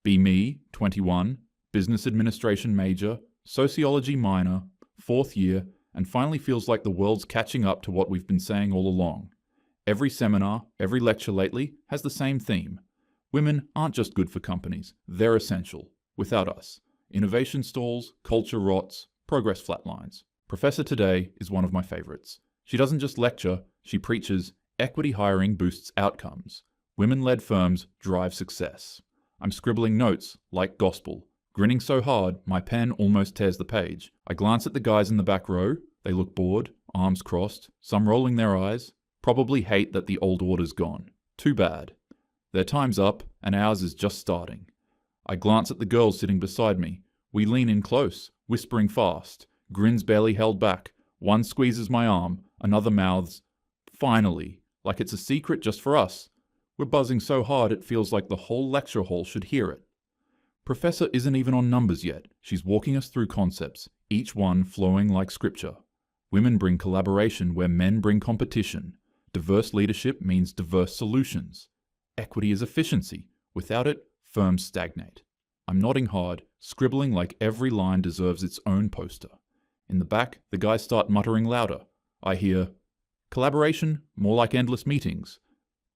Be me, 21, business administration major, sociology minor, 4th year, and finally feels like the world's catching up to what we've been saying all along. Every seminar, every lecture lately has the same theme. Women aren't just good for companies, they're essential. Without us, innovation stalls, culture rots, progress flatlines. Professor today is one of my favorites. She doesn't just lecture, she preaches equity hiring boosts outcomes. Women-led firms drive success. I'm scribbling notes like gospel, grinning so hard my pen almost tears the page. I glance at the guys in the back row. They look bored, arms crossed, some rolling their eyes, probably hate that the old order's gone. Too bad. Their time's up and ours is just starting. I glance at the girls sitting beside me. We lean in close, whispering fast, grins barely held back. One squeezes my arm, another mouths, "Finally," like it's a secret just for us. We're buzzing so hard it feels like the whole lecture hall should hear it. Professor isn't even on numbers yet. She's walking us through concepts, each one flowing like scripture. Women bring collaboration where men bring competition. Diverse leadership means diverse solutions. Equity is efficiency. Without it, firms stagnate. I'm nodding hard, scribbling like every line deserves its own poster. In the back, the guys start muttering louder. I hear, "Collaboration, more like endless meetings.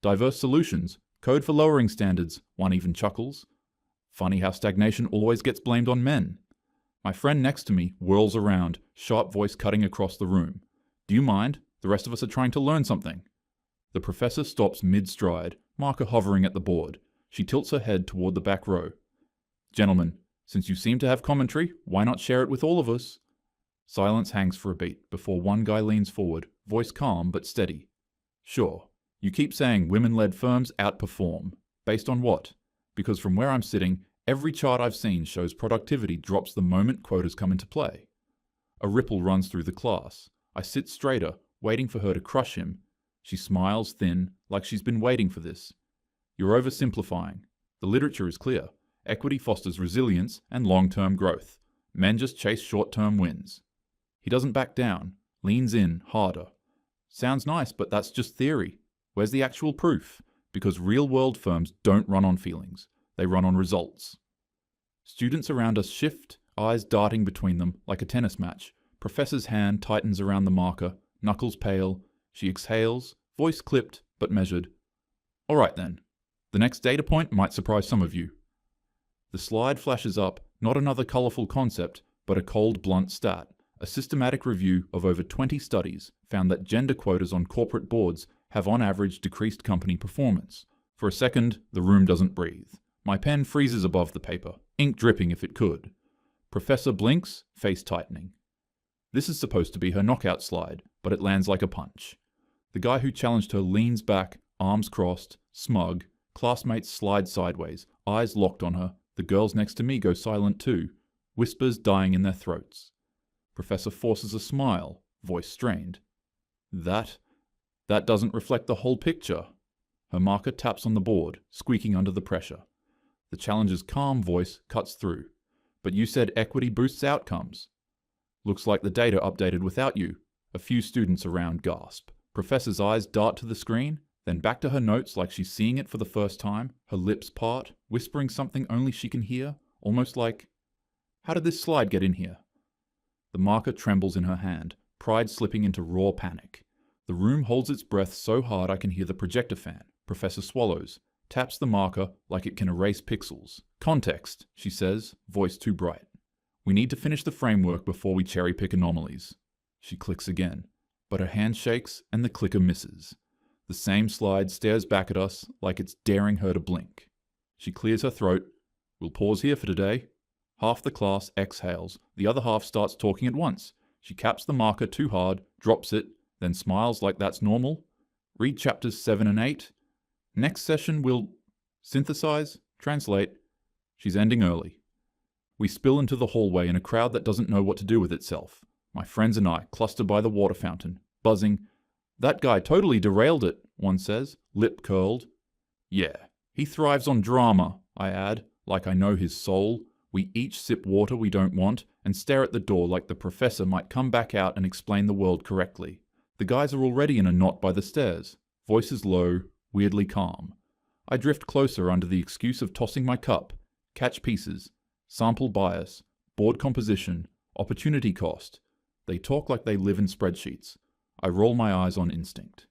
Diverse solutions, code for lowering standards," one even chuckles. Funny how stagnation always gets blamed on men. My friend next to me whirls around, sharp voice cutting across the room. "Do you mind? The rest of us are trying to learn something." The professor stops mid-stride, marker hovering at the board. She tilts her head toward the back row. "Gentlemen, since you seem to have commentary, why not share it with all of us?" Silence hangs for a beat before one guy leans forward, voice calm but steady. "Sure. You keep saying women-led firms outperform. Based on what? Because from where I'm sitting, every chart I've seen shows productivity drops the moment quotas come into play." A ripple runs through the class. I sit straighter, waiting for her to crush him. She smiles thin, like she's been waiting for this. "You're oversimplifying. The literature is clear. Equity fosters resilience and long-term growth. Men just chase short-term wins." He doesn't back down, leans in harder. "Sounds nice, but that's just theory. Where's the actual proof? Because real-world firms don't run on feelings. They run on results." Students around us shift, eyes darting between them like a tennis match. Professor's hand tightens around the marker, knuckles pale. She exhales, voice clipped but measured. "All right then. The next data point might surprise some of you." The slide flashes up, not another colorful concept, but a cold, blunt stat. A systematic review of over 20 studies found that gender quotas on corporate boards have on average decreased company performance. For a second, the room doesn't breathe. My pen freezes above the paper, ink dripping if it could. Professor blinks, face tightening. This is supposed to be her knockout slide, but it lands like a punch. The guy who challenged her leans back, arms crossed, smug. Classmates slide sideways, eyes locked on her. The girls next to me go silent too, whispers dying in their throats. Professor forces a smile, voice strained. That doesn't reflect the whole picture." Her marker taps on the board, squeaking under the pressure. The challenger's calm voice cuts through. "But you said equity boosts outcomes." "Looks like the data updated without you." A few students around gasp. Professor's eyes dart to the screen, then back to her notes like she's seeing it for the first time. Her lips part, whispering something only she can hear, almost like, "How did this slide get in here?" The marker trembles in her hand, pride slipping into raw panic. The room holds its breath so hard I can hear the projector fan. Professor swallows, taps the marker like it can erase pixels. "Context," she says, voice too bright. "We need to finish the framework before we cherry-pick anomalies." She clicks again, but her hand shakes and the clicker misses. The same slide stares back at us like it's daring her to blink. She clears her throat. "We'll pause here for today." Half the class exhales. The other half starts talking at once. She caps the marker too hard, drops it, then smiles like that's normal. "Read chapters 7 and 8. Next session we'll synthesize, translate." She's ending early. We spill into the hallway in a crowd that doesn't know what to do with itself. My friends and I cluster by the water fountain, buzzing. "That guy totally derailed it," one says, lip curled. "Yeah, he thrives on drama," I add, like I know his soul. We each sip water we don't want and stare at the door like the professor might come back out and explain the world correctly. The guys are already in a knot by the stairs, voices low, weirdly calm. I drift closer under the excuse of tossing my cup. catch pieces, sample bias, board composition, opportunity cost. They talk like they live in spreadsheets. I roll my eyes on instinct.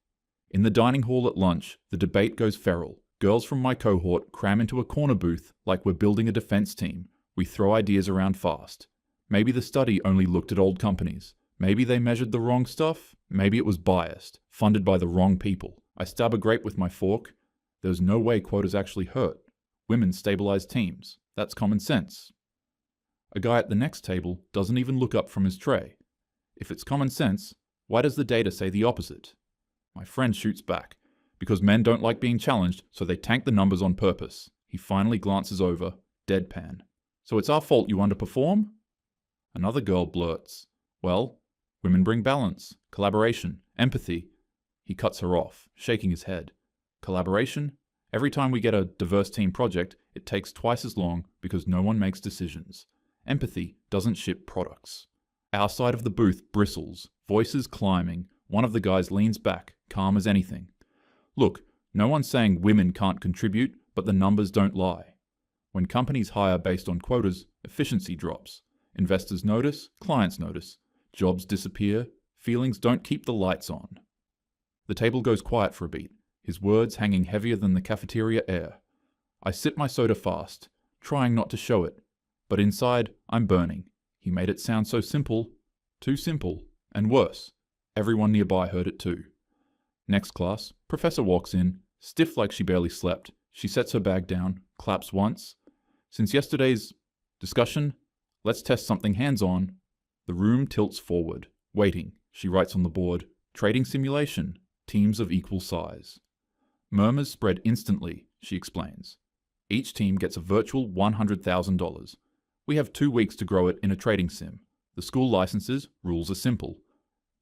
In the dining hall at lunch, the debate goes feral. Girls from my cohort cram into a corner booth like we're building a defense team. We throw ideas around fast. Maybe the study only looked at old companies. Maybe they measured the wrong stuff. Maybe it was biased, funded by the wrong people. I stab a grape with my fork. There's no way quotas actually hurt. Women stabilize teams. That's common sense. A guy at the next table doesn't even look up from his tray. If it's common sense, why does the data say the opposite? My friend shoots back. Because men don't like being challenged, so they tank the numbers on purpose. He finally glances over, deadpan. So it's our fault you underperform? Another girl blurts. Well, women bring balance, collaboration, empathy. He cuts her off, shaking his head. Collaboration? Every time we get a diverse team project, it takes twice as long because no one makes decisions. Empathy doesn't ship products. Our side of the booth bristles, voices climbing. One of the guys leans back, calm as anything. Look, no one's saying women can't contribute, but the numbers don't lie. When companies hire based on quotas, efficiency drops. Investors notice, clients notice. Jobs disappear, feelings don't keep the lights on. The table goes quiet for a beat, his words hanging heavier than the cafeteria air. I sip my soda fast, trying not to show it, but inside, I'm burning. He made it sound so simple, too simple, and worse. Everyone nearby heard it too. Next class, Professor walks in, stiff like she barely slept. She sets her bag down, claps once. Since yesterday's discussion, let's test something hands-on. The room tilts forward. Waiting, she writes on the board. Trading simulation, teams of equal size. Murmurs spread instantly, she explains. Each team gets a virtual $100,000. We have 2 weeks to grow it in a trading sim. The school licenses, rules are simple.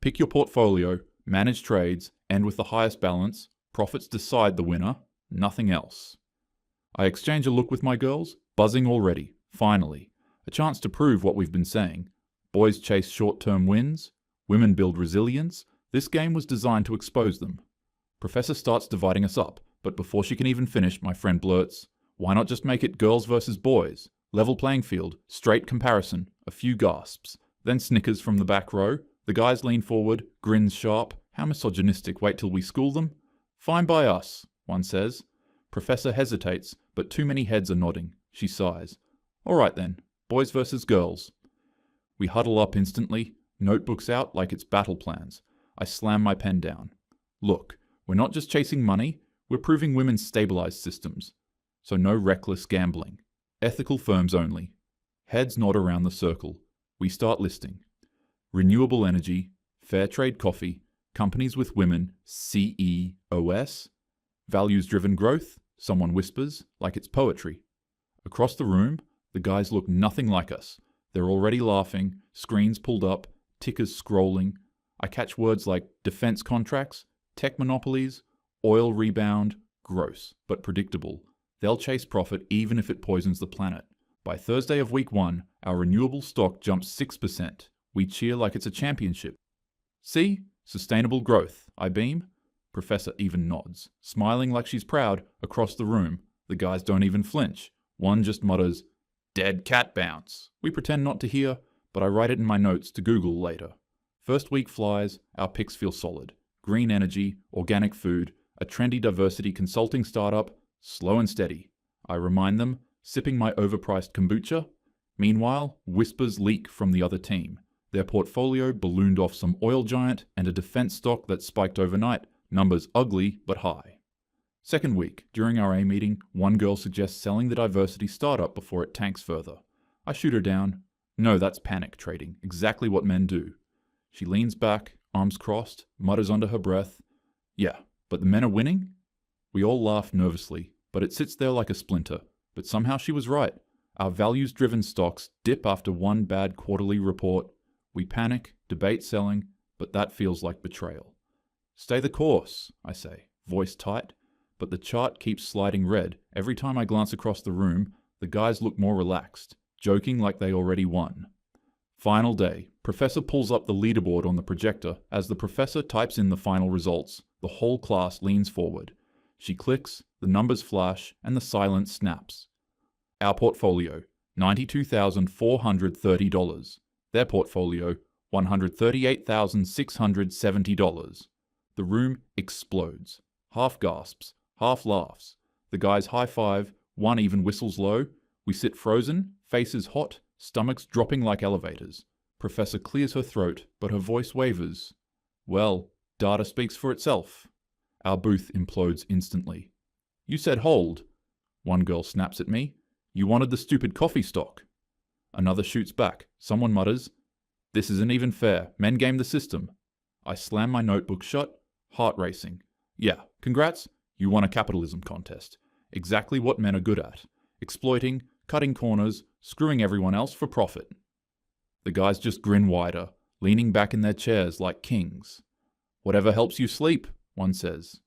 Pick your portfolio, manage trades, and with the highest balance, profits decide the winner, nothing else. I exchange a look with my girls, buzzing already, finally. A chance to prove what we've been saying. Boys chase short-term wins, women build resilience. This game was designed to expose them. Professor starts dividing us up, but before she can even finish, my friend blurts, why not just make it girls versus boys? Level playing field, straight comparison, a few gasps. Then snickers from the back row. The guys lean forward, grins sharp. How misogynistic, wait till we school them? Fine by us, one says. Professor hesitates, but too many heads are nodding. She sighs. All right then, boys versus girls. We huddle up instantly, notebooks out like it's battle plans. I slam my pen down. Look, we're not just chasing money, we're proving women stabilize systems. So no reckless gambling. Ethical firms only. Heads nod around the circle. We start listing. Renewable energy, fair trade coffee, companies with women, CEOS, values-driven growth, someone whispers, like it's poetry. Across the room, the guys look nothing like us. They're already laughing, screens pulled up, tickers scrolling. I catch words like defense contracts, tech monopolies, oil rebound, gross, but predictable. They'll chase profit even if it poisons the planet. By Thursday of week 1, our renewable stock jumps 6%. We cheer like it's a championship. See? Sustainable growth. I beam. Professor even nods, smiling like she's proud. Across the room, the guys don't even flinch. One just mutters, "Dead cat bounce." We pretend not to hear, but I write it in my notes to Google later. First week flies, our picks feel solid. Green energy, organic food, a trendy diversity consulting startup, slow and steady. I remind them, sipping my overpriced kombucha. Meanwhile, whispers leak from the other team. Their portfolio ballooned off some oil giant and a defense stock that spiked overnight. Numbers ugly but high. Second week, during our A meeting, one girl suggests selling the diversity startup before it tanks further. I shoot her down. No, that's panic trading, exactly what men do. She leans back, arms crossed, mutters under her breath, "Yeah, but the men are winning?" We all laugh nervously, but it sits there like a splinter. But somehow she was right. Our values-driven stocks dip after one bad quarterly report. We panic, debate selling, but that feels like betrayal. Stay the course, I say, voice tight, but the chart keeps sliding red. Every time I glance across the room, the guys look more relaxed, joking like they already won. Final day. Professor pulls up the leaderboard on the projector. As the professor types in the final results, the whole class leans forward. She clicks, the numbers flash, and the silence snaps. Our portfolio, $92,430. Their portfolio, $138,670. The room explodes. Half gasps, half laughs. The guys high-five, one even whistles low. We sit frozen, faces hot, stomachs dropping like elevators. Professor clears her throat, but her voice wavers. Well, data speaks for itself. Our booth implodes instantly. You said hold. One girl snaps at me. You wanted the stupid coffee stock. Another shoots back. Someone mutters, This isn't even fair. Men game the system. I slam my notebook shut, heart racing. Yeah, congrats. You won a capitalism contest. Exactly what men are good at. Exploiting, cutting corners, screwing everyone else for profit. The guys just grin wider, leaning back in their chairs like kings. Whatever helps you sleep, one says.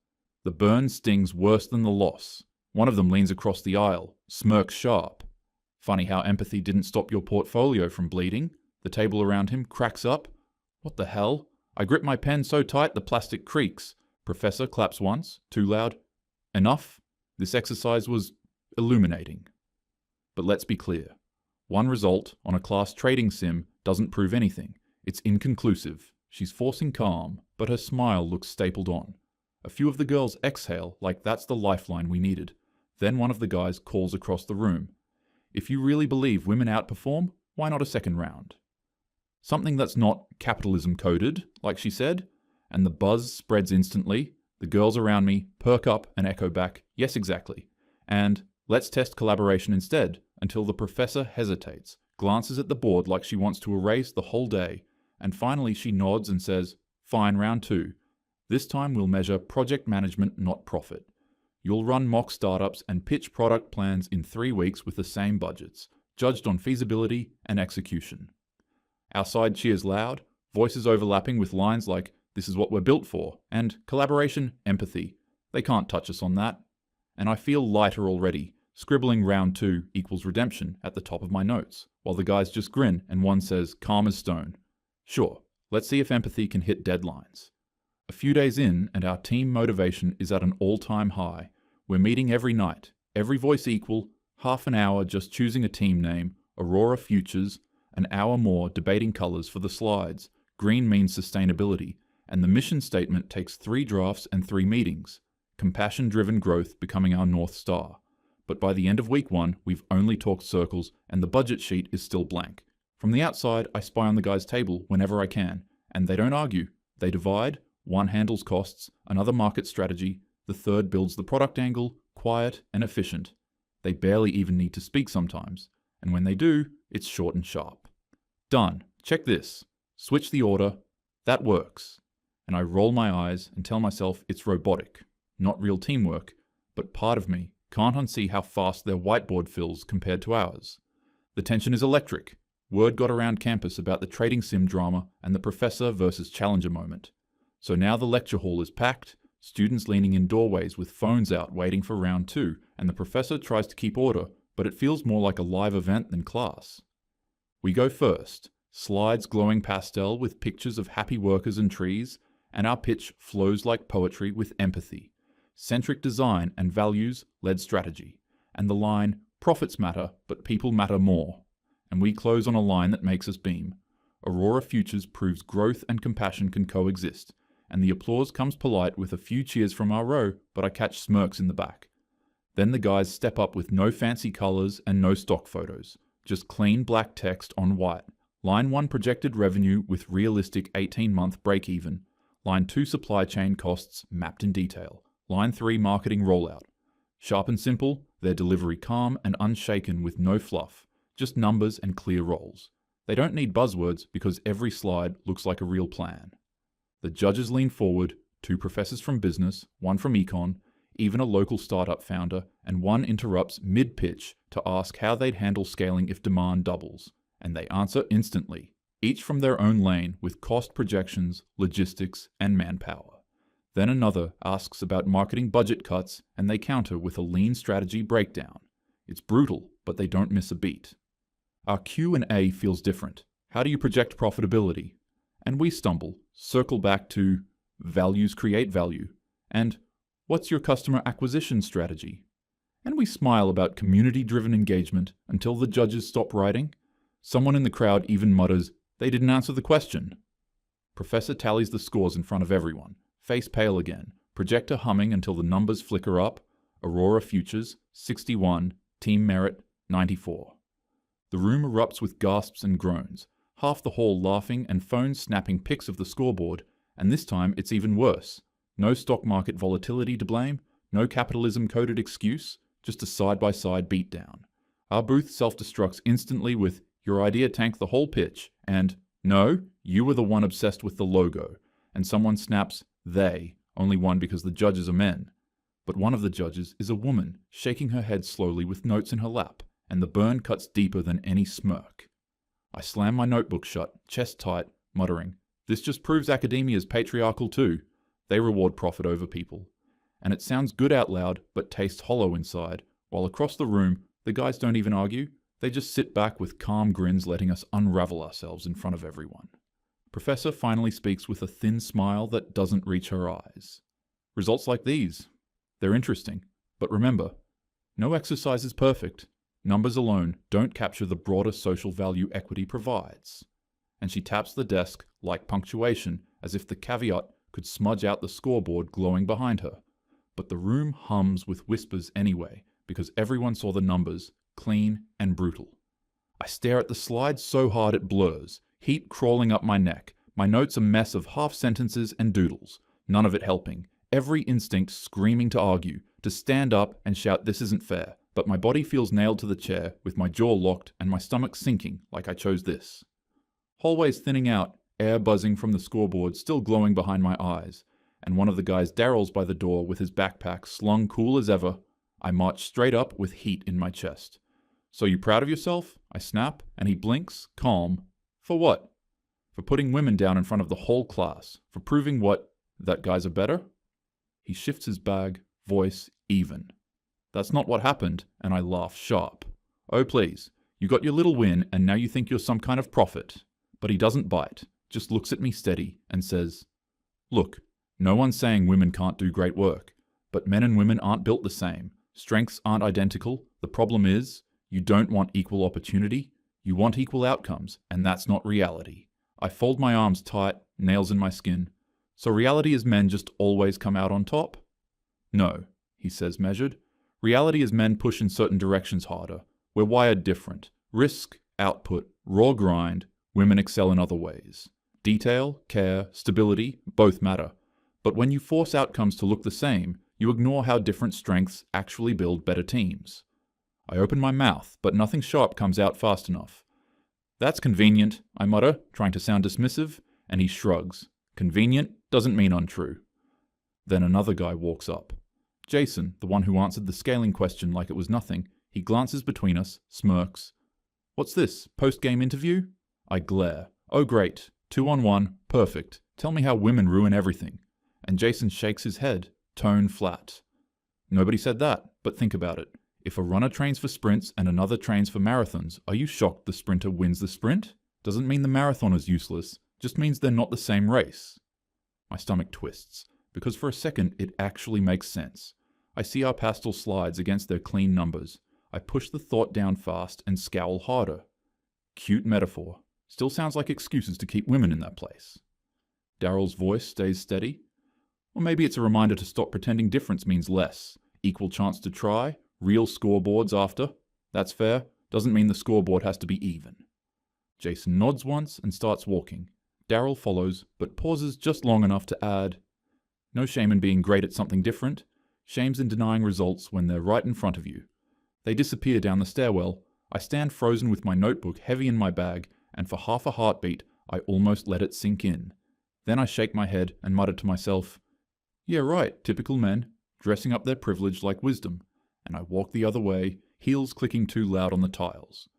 The burn stings worse than the loss. One of them leans across the aisle, smirks sharp. Funny how empathy didn't stop your portfolio from bleeding. The table around him cracks up. What the hell? I grip my pen so tight the plastic creaks. Professor claps once, too loud. Enough? This exercise was illuminating. But let's be clear. One result on a class trading sim doesn't prove anything. It's inconclusive. She's forcing calm, but her smile looks stapled on. A few of the girls exhale like that's the lifeline we needed. Then one of the guys calls across the room. If you really believe women outperform, why not a second round? Something that's not capitalism coded, like she said, and the buzz spreads instantly. The girls around me perk up and echo back, yes, exactly. And let's test collaboration instead, until the professor hesitates, glances at the board like she wants to erase the whole day, and finally she nods and says, fine, round two. This time we'll measure project management, not profit. You'll run mock startups and pitch product plans in 3 weeks with the same budgets, judged on feasibility and execution. Our side cheers loud, voices overlapping with lines like, this is what we're built for, and collaboration, empathy. They can't touch us on that. And I feel lighter already, scribbling round two equals redemption at the top of my notes, while the guys just grin and one says, calm as stone. Sure, let's see if empathy can hit deadlines. A few days in, and our team motivation is at an all-time high. We're meeting every night, every voice equal, half an hour just choosing a team name, Aurora Futures, an hour more debating colours for the slides, green means sustainability, and the mission statement takes 3 drafts and 3 meetings, compassion-driven growth becoming our North Star. But by the end of week 1, we've only talked circles and the budget sheet is still blank. From the outside, I spy on the guys' table whenever I can, and they don't argue. They divide, one handles costs, another market strategy, the third builds the product angle, quiet and efficient. They barely even need to speak sometimes, and when they do, it's short and sharp. Done. Check this. Switch the order. That works. And I roll my eyes and tell myself it's robotic, not real teamwork, but part of me can't unsee how fast their whiteboard fills compared to ours. The tension is electric. Word got around campus about the trading sim drama and the professor versus challenger moment. So now the lecture hall is packed, students leaning in doorways with phones out waiting for round 2, and the professor tries to keep order, but it feels more like a live event than class. We go first, slides glowing pastel with pictures of happy workers and trees, and our pitch flows like poetry with empathy, centric design and values-led strategy, and the line, profits matter, but people matter more. And we close on a line that makes us beam. Aurora Futures proves growth and compassion can coexist, and the applause comes polite with a few cheers from our row, but I catch smirks in the back. Then the guys step up with no fancy colours and no stock photos, just clean black text on white. Line 1 projected revenue with realistic 18-month break-even. Line 2 supply chain costs mapped in detail. Line 3 marketing rollout. Sharp and simple, their delivery calm and unshaken with no fluff, just numbers and clear roles. They don't need buzzwords because every slide looks like a real plan. The judges lean forward, 2 professors from business, 1 from econ, even a local startup founder, and 1 interrupts mid-pitch to ask how they'd handle scaling if demand doubles. And they answer instantly, each from their own lane with cost projections, logistics, and manpower. Then another asks about marketing budget cuts, and they counter with a lean strategy breakdown. It's brutal, but they don't miss a beat. Our Q&A feels different. How do you project profitability? And we stumble, circle back to values create value, and what's your customer acquisition strategy? And we smile about community-driven engagement until the judges stop writing. Someone in the crowd even mutters, "They didn't answer the question." Professor tallies the scores in front of everyone, face pale again, projector humming until the numbers flicker up. Aurora Futures, 61, Team Merit, 94. The room erupts with gasps and groans, half the hall laughing and phones snapping pics of the scoreboard, and this time it's even worse. No stock market volatility to blame, no capitalism-coded excuse, just a side-by-side beatdown. Our booth self-destructs instantly with, "Your idea tanked the whole pitch," and, "No, you were the one obsessed with the logo," and someone snaps, "They," only one because the judges are men. But one of the judges is a woman, shaking her head slowly with notes in her lap, and the burn cuts deeper than any smirk. I slam my notebook shut, chest tight, muttering, "This just proves academia's patriarchal too. They reward profit over people." And it sounds good out loud, but tastes hollow inside, while across the room, the guys don't even argue, they just sit back with calm grins letting us unravel ourselves in front of everyone. Professor finally speaks with a thin smile that doesn't reach her eyes. "Results like these. They're interesting, but remember, no exercise is perfect. Numbers alone don't capture the broader social value equity provides." And she taps the desk like punctuation, as if the caveat could smudge out the scoreboard glowing behind her. But the room hums with whispers anyway, because everyone saw the numbers, clean and brutal. I stare at the slide so hard it blurs, heat crawling up my neck, my notes a mess of half sentences and doodles, none of it helping, every instinct screaming to argue, to stand up and shout this isn't fair, but my body feels nailed to the chair, with my jaw locked and my stomach sinking like I chose this. Hallways thinning out, air buzzing from the scoreboard still glowing behind my eyes, and one of the guys Daryl's by the door with his backpack slung cool as ever. I march straight up with heat in my chest. "So you proud of yourself?" I snap, and he blinks, calm. "For what?" "For putting women down in front of the whole class. For proving what? That guys are better?" He shifts his bag, voice even. "That's not what happened," and I laugh sharp. "Oh please, you got your little win and now you think you're some kind of prophet." But he doesn't bite, just looks at me steady and says, "Look, no one's saying women can't do great work, but men and women aren't built the same. Strengths aren't identical. The problem is, you don't want equal opportunity. You want equal outcomes, and that's not reality." I fold my arms tight, nails in my skin. "So reality is men just always come out on top?" "No," he says measured. "Reality is men push in certain directions harder. We're wired different. Risk, output, raw grind. Women excel in other ways. Detail, care, stability, both matter. But when you force outcomes to look the same, you ignore how different strengths actually build better teams." I open my mouth, but nothing sharp comes out fast enough. "That's convenient," I mutter, trying to sound dismissive, and he shrugs. Convenient doesn't mean untrue. Then another guy walks up. Jason, the one who answered the scaling question like it was nothing. He glances between us, smirks. "What's this, post-game interview?" I glare. "Oh great, 2-on-1, perfect. Tell me how women ruin everything." And Jason shakes his head, tone flat. "Nobody said that, but think about it. If a runner trains for sprints and another trains for marathons, are you shocked the sprinter wins the sprint? Doesn't mean the marathon is useless, just means they're not the same race." My stomach twists, because for a second it actually makes sense. I see our pastel slides against their clean numbers. I push the thought down fast and scowl harder. Cute metaphor. Still sounds like excuses to keep women in that place. Daryl's voice stays steady. Or maybe it's a reminder to stop pretending difference means less. Equal chance to try, real scoreboards after. That's fair. Doesn't mean the scoreboard has to be even. Jason nods once and starts walking. Daryl follows, but pauses just long enough to add, "No shame in being great at something different. Shame's in denying results when they're right in front of you." They disappear down the stairwell. I stand frozen with my notebook heavy in my bag, and for half a heartbeat, I almost let it sink in. Then I shake my head and mutter to myself, "Yeah, right, typical men, dressing up their privilege like wisdom," and I walk the other way, heels clicking too loud on the tiles.